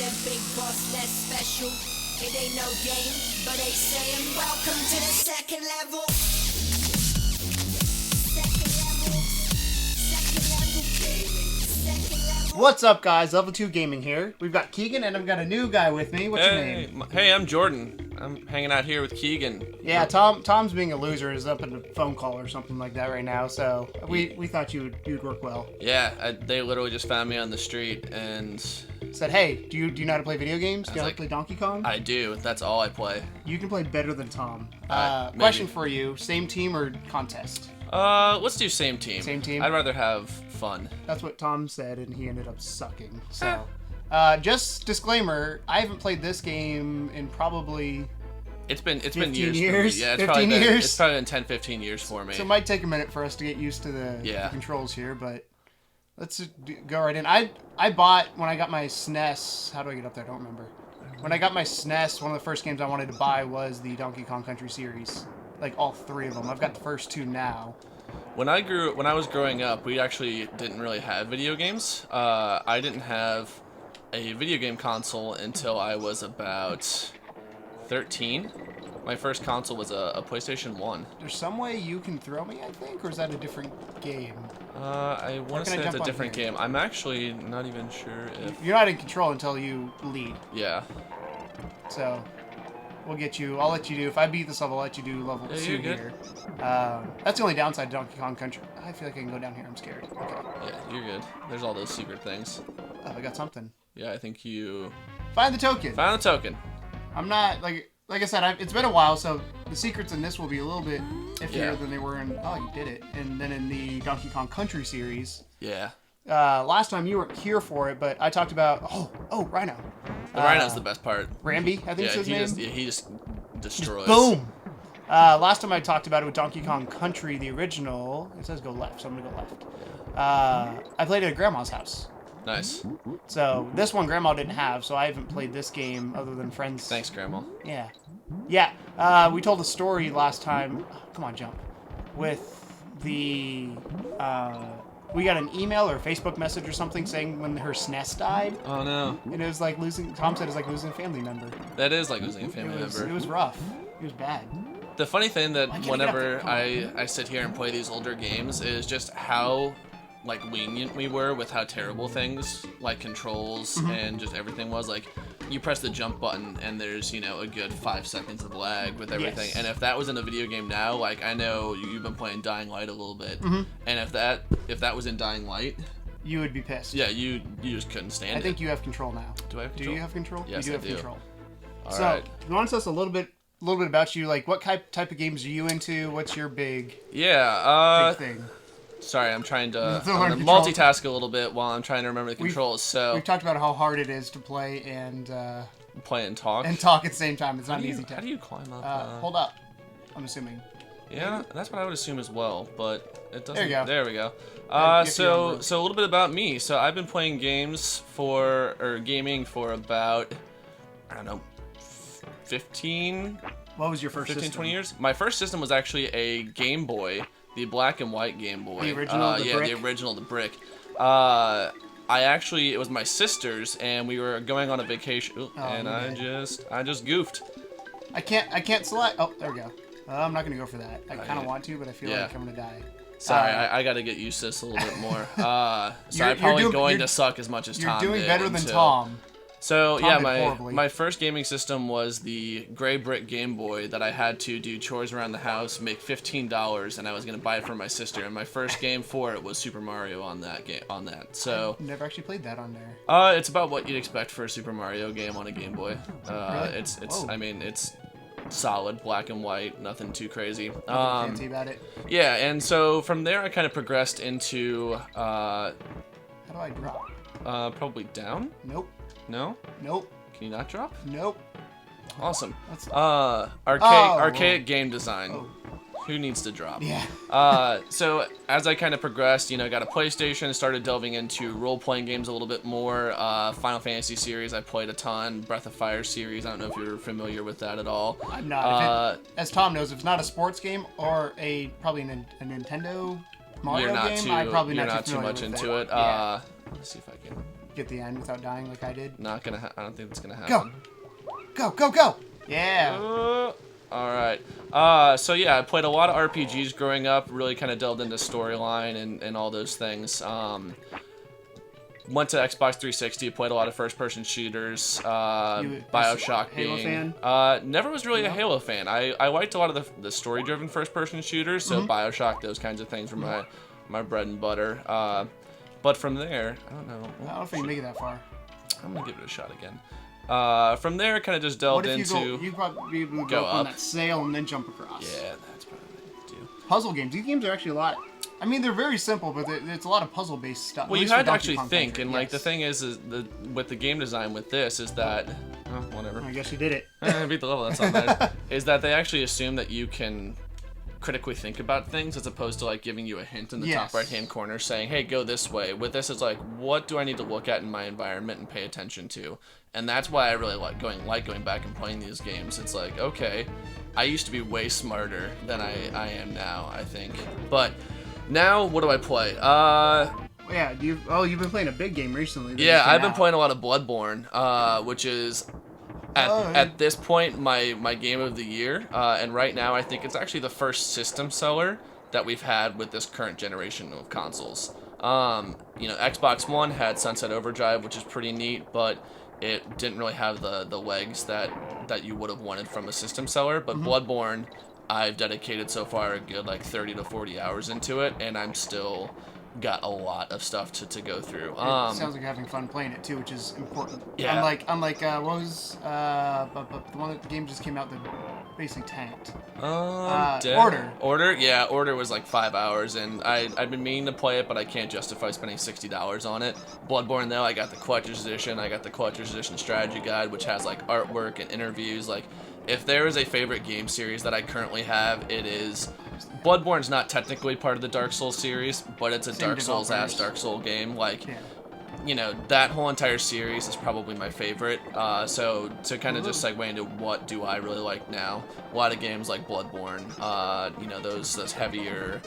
them big boss less special. It ain't no game, but they saying welcome to the second level. Second level. Second level gaming. Second level. What's up, guys? Level 2 Gaming here. We've got Keegan, and I've got a new guy with me. What's your name? Hey, I'm Jordan. I'm hanging out here with Keegan. Yeah, Tom's being a loser. Is up in a phone call or something like that right now. So we thought you'd work well. Yeah, they literally just found me on the street and Said, hey, do you know how to play video games? Do you know how to play Donkey Kong? I do. That's all I play. You can play better than Tom. Maybe. Question for you: same team or contest? Let's do same team. Same team? I'd rather have fun. That's what Tom said, and he ended up sucking. So, just disclaimer: I haven't played this game in probably. It's been 15 years. For years? me. Yeah, 15 years? It's probably been 10, 15 years for me. So it might take a minute for us to get used to the controls here, but let's just go right in. I bought, when I got my SNES, how do I get up there? I don't remember. When I got my SNES, one of the first games I wanted to buy was the Donkey Kong Country series. Like all three of them. I've got the first two now. When I was growing up, we actually didn't really have video games. I didn't have a video game console until I was about 13. My first console was a PlayStation 1. There's some way you can throw me, I think, or is that a different game? I want to say it's a different game. I'm actually not even sure if... You're not in control until you lead. Yeah. So, we'll get you... I'll let you do... If I beat this level, I'll let you do level 2 you're good. here. That's the only downside to Donkey Kong Country. I feel like I can go down here. I'm scared. Okay. Yeah, you're good. There's all those secret things. Oh, I got something. Yeah, I think you... Find the token. Found the token. I'm not... Like I said, it's been a while, so the secrets in this will be a little bit iffier than they were in... Oh, you did it. And then in the Donkey Kong Country series... Yeah. Last time you weren't here for it, but I talked about... Oh, Rhino. The Rhino's the best part. Rambi, I think is his name. He just destroys. Boom! Last time I talked about it with Donkey Kong Country, the original... It says go left, so I'm going to go left. I played it at Grandma's house. Nice. So, this one Grandma didn't have, so I haven't played this game other than friends. Thanks, Grandma. Yeah. Yeah, we told a story last time. Come on, jump. With the... we got an email or a Facebook message or something saying when her SNES died. Oh, no. And it was like losing... Tom said it was like losing a family member. That is like losing a family member. It was rough. It was bad. The funny thing that whenever Come on. I sit here and play these older games is just how like lenient we were with how terrible things like controls and just everything was. Like you press the jump button and there's, you know, a good 5 seconds of lag with everything. Yes. And if that was in a video game now, like I know you've been playing Dying Light a little bit, and if that was in Dying Light, You would be pissed. yeah, you just couldn't stand it. I think you have control now. Do I have Do control? you have control? Yes, you do I have do. control. All So, right. you want to tell us a little bit about you? Like, what type of games are you into? What's your big thing? Sorry, I'm trying to To learn I'm gonna controls. multitask a little bit while I'm trying to remember the controls. So We've talked about how hard it is to play and play and talk. talk at the same time. It's not How an do you- easy How task. do you climb up? Hold up. I'm assuming. Yeah, that's what I would assume as well, but it doesn't. There you go. There we go. Yeah, get your own So a little bit about me. So I've been playing gaming for about, I don't know, 15, What was your first 15, system? 20 years. My first system was actually a Game Boy, the black and white Game Boy. The original, the brick? The original, the brick. It was my sister's, and we were going on a vacation, and I just goofed. I can't select. Oh, there we go. I'm not gonna go for that. I kind of want to, but I feel Yeah. like I'm gonna die. Sorry, I got to get used to this a little bit more. So You're I'm probably doing- going you're- to suck as much as You're Tom doing did better than until- Tom. So Tom yeah, did horribly. my first gaming system was the gray brick Game Boy that I had to do chores around the house, make $15, and I was gonna buy it for my sister. And my first game for it was Super Mario on that game. So Never actually played that on there. it's about what you'd expect for a Super Mario game on a Game Boy. Really? It's Whoa. I mean it's solid black and white, nothing too crazy. Nothing fancy about it. Yeah, and so from there I kind of progressed into How do I drop? probably down. Nope. No, Nope. can you not drop? Nope. Awesome. That's Archaic game design. Oh. Who needs to drop? yeah. So as I kind of progressed, you know, got a PlayStation, started delving into role-playing games a little bit more. Final Fantasy series, I played a ton. Breath of Fire series, I don't know if you're familiar with that at all. I'm not. As Tom knows, if it's not a sports game or probably a Nintendo Mario you're not game, too, I'm probably you're not not too too familiar much with into that. it. Yeah. Let's see if I can get the end without dying like I did. Not gonna. I don't think that's gonna happen. Go! Yeah. All right. So yeah, I played a lot of RPGs growing up. Really kind of delved into storyline and all those things. Went to Xbox 360. Played a lot of first-person shooters. BioShock Halo being. fan? Never was really a Halo fan. I liked a lot of the story-driven first-person shooters. So BioShock, those kinds of things were my bread and butter. But from there, I don't know. I don't know if you can make it that far. I'm gonna give it a shot again. From there, kind of just delved into. You probably be able to go up on that sail and then jump across. Yeah, that's probably what I do. Puzzle games. These games are actually a lot. I mean, they're very simple, but it's a lot of puzzle-based stuff. Well, you had to actually think, and like the thing is with the game design with this is that, whatever. I guess you did it. I beat the level. That's not bad. Is that they actually assume that you can critically think about things as opposed to like giving you a hint in the top right-hand corner saying, hey, go this way. With this, it's like, what do I need to look at in my environment and pay attention to? And that's why I really like going back and playing these games. It's like, okay, I used to be way smarter than I am now, I think. But now, what do I play? Yeah, you've been playing a big game recently. Yeah, I've been playing a lot of Bloodborne, which is at this point my game of the year. And right now, I think it's actually the first system seller that we've had with this current generation of consoles. Xbox One had Sunset Overdrive, which is pretty neat, but it didn't really have the legs that you would have wanted from a system seller. But Bloodborne, I've dedicated so far a good like 30 to 40 hours into it, and I'm still got a lot of stuff to go through. It sounds like you're having fun playing it too, which is important. Yeah. Unlike what was the one that the game just came out that basically tanked. Order. Yeah, Order was like 5 hours, and I've been meaning to play it, but I can't justify spending $60 on it. Bloodborne though, I got the collector's edition. I got the collector's edition strategy guide, which has like artwork and interviews. Like, if there is a favorite game series that I currently have, it is. Bloodborne's not technically part of the Dark Souls series, but it's a Dark Souls-ass Dark Souls game. Like, that whole entire series is probably my favorite. So to kind of just segue into what do I really like now, a lot of games like Bloodborne, those heavier,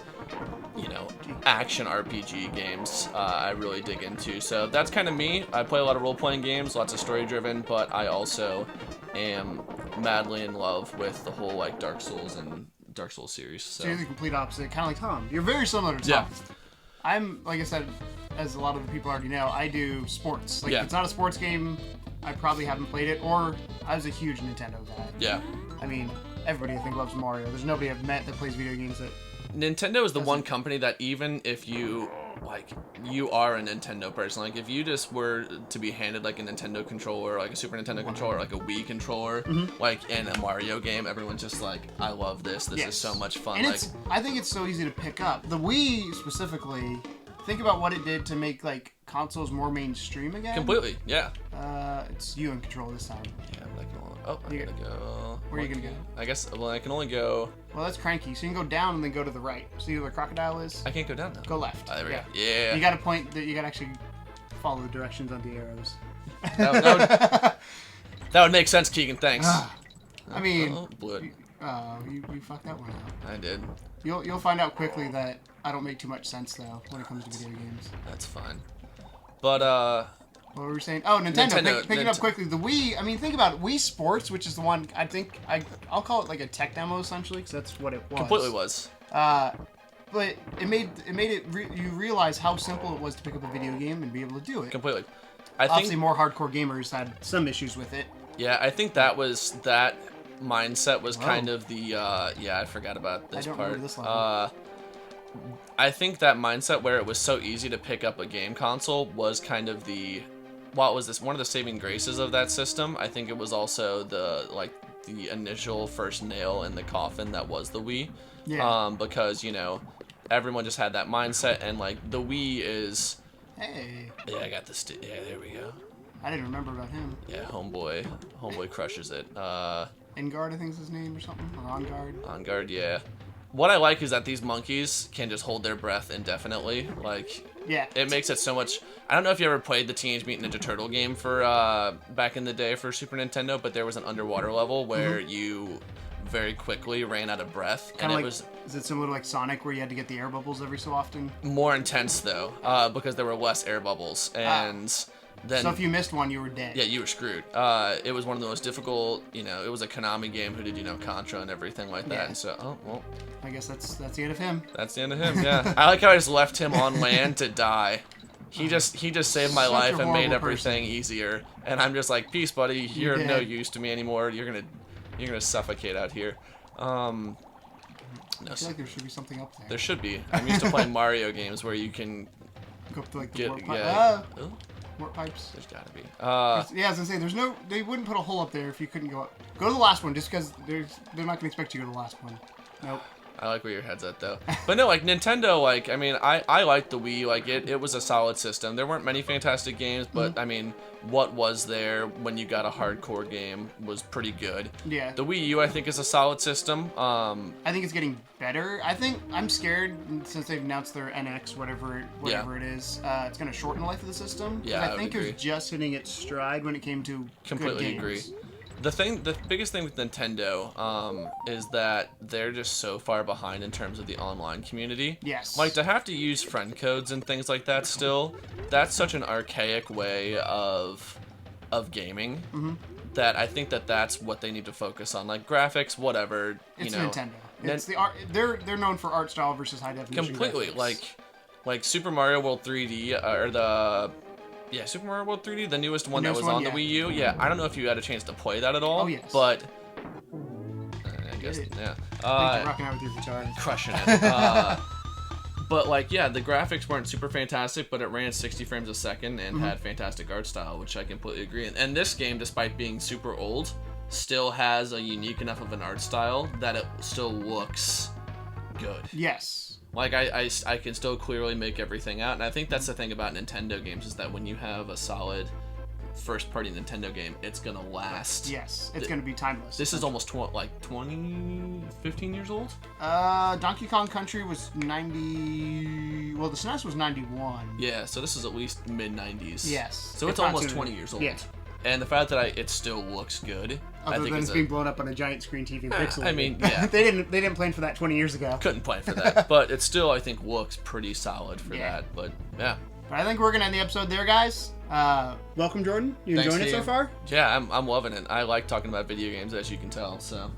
action RPG games I really dig into. So that's kind of me. I play a lot of role-playing games, lots of story-driven, but I also am madly in love with the whole like Dark Souls and Dark Souls series. So you're the complete opposite, kind of like Tom. You're very similar to Tom. Yeah. I'm, like I said, as a lot of the people already know, I do sports. Like, if it's not a sports game, I probably haven't played it, or I was a huge Nintendo guy. Yeah. I mean, everybody I think loves Mario. There's nobody I've met that plays video games that... Nintendo is the one company that even if you are a Nintendo person, like if you just were to be handed like a Nintendo controller, like a Super Nintendo controller, like a Wii controller, like in a Mario game, everyone's just like, I love this. This is so much fun. And I think it's so easy to pick up. The Wii specifically, think about what it did to make like consoles more mainstream again. Completely, yeah. It's you in control this time. Yeah, I'm gonna go. Where are you gonna go? I guess. Well, I can only go. Well, that's cranky. So you can go down and then go to the right. See where the crocodile is? I can't go down now. Go left. There we go. Yeah. You got to point. You got to actually follow the directions on the arrows. That would make sense, Keegan. Thanks. I mean, blew it. You fucked that one out. I did. You'll find out quickly that I don't make too much sense though when it comes to video games. That's fine. But what were we saying? Oh, Nintendo. Picking up quickly. The Wii, I mean, think about it. Wii Sports, which is the one, I think, I'll call it like a tech demo, essentially, because that's what it was. Completely was. But it made it you realize how simple it was to pick up a video game and be able to do it. Completely. Obviously, more hardcore gamers had some issues with it. Yeah, I think that mindset was kind of the, I forgot about this part. Remember this level. I think that mindset where it was so easy to pick up a game console was kind of one of the saving graces of that system. I think it was also the initial first nail in the coffin that was the Wii. Yeah. Because, everyone just had that mindset, and like the Wii is... Hey. Yeah, I got this. Yeah, there we go. I didn't remember about him. Yeah, homeboy crushes it. Engard, I think is his name, or something. Or Engard. Engard, yeah. What I like is that these monkeys can just hold their breath indefinitely. Like, yeah, it makes it so much. I don't know if you ever played the Teenage Mutant Ninja Turtle game for back in the day for Super Nintendo, but there was an underwater level where you very quickly ran out of breath, and it was. Is it similar to like Sonic, where you had to get the air bubbles every so often? More intense though, because there were less air bubbles, and then so if you missed one, you were dead. Yeah, you were screwed. It was one of the most difficult, it was a Konami game who did, Contra and everything like that. Yeah. And so, oh, well. I guess that's the end of him. That's the end of him, yeah. I like how I just left him on land to die. He just saved my life and made everything easier. And I'm just like, peace, buddy. You're no use to me anymore. You're gonna suffocate out here. I feel like there should be something up there. There should be. I'm used to playing Mario games where you can go up to like the get warp pipe. oh. Warp pipes. There's gotta be. Yeah, I was gonna say they wouldn't put a hole up there if you couldn't go up. Go to the last one just because they're not gonna expect you to go to the last one. Nope. I like where your head's at though. But no, like Nintendo, like I mean, I liked the Wii. Like it was a solid system. There weren't many fantastic games, but I mean, what was there when you got a hardcore game was pretty good. Yeah. The Wii U, I think, is a solid system. I think it's getting better. I think I'm scared since they've announced their NX, whatever it is. It's gonna shorten the life of the system. Yeah, I think it was just hitting its stride when it came to completely good games. agree. The biggest thing with Nintendo is that they're just so far behind in terms of the online community. Yes. Like to have to use friend codes and things like that still, that's such an archaic way of gaming that I think that's what they need to focus on. Like graphics, whatever. It's Nintendo. It's the art. They're known for art style versus high definition. Completely. Graphics. Like Super Mario World 3D or the. Yeah, Super Mario World 3D, the newest one that was on the Wii U. Yeah, I don't know if you had a chance to play that at all. Oh, yes. But I guess, yeah. Rocking out with your guitar. Crushing it. But like, yeah, the graphics weren't super fantastic, but it ran 60 frames a second and had fantastic art style, which I completely agree. And this game, despite being super old, still has a unique enough of an art style that it still looks good. Yes. Like, I can still clearly make everything out, and I think that's the thing about Nintendo games, is that when you have a solid first-party Nintendo game, it's gonna last. Yes, it's gonna be timeless. This is almost 15 years old? Donkey Kong Country was 90... Well, the SNES was 91. Yeah, so this is at least mid-90s. Yes. So it's almost 20 years old. Yeah. And the fact that it still looks good, Other I think than it's being blown up on a giant screen TV and pixelated. I mean, yeah. they didn't plan for that 20 years ago. Couldn't plan for that, but it still, I think, looks pretty solid for that. But yeah. But I think we're gonna end the episode there, guys. Welcome, Jordan. You enjoying it so far? Yeah, I'm loving it. I like talking about video games, as you can tell. So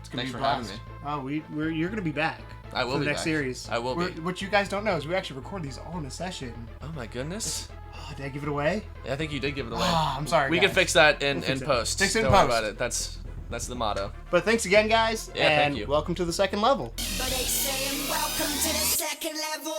thanks for having me. Oh, you're gonna be back. I will for the be next back. series. I will be. What you guys don't know is we actually record these all in a session. Oh my goodness. Oh, did I give it away? Yeah, I think you did give it away. Oh, I'm sorry. We guys. can fix that in We'll fix post. Fix it in Don't post. worry about it. That's the motto. But thanks again, guys. Yeah, and thank you. welcome to the second level. But they saying welcome to the second level.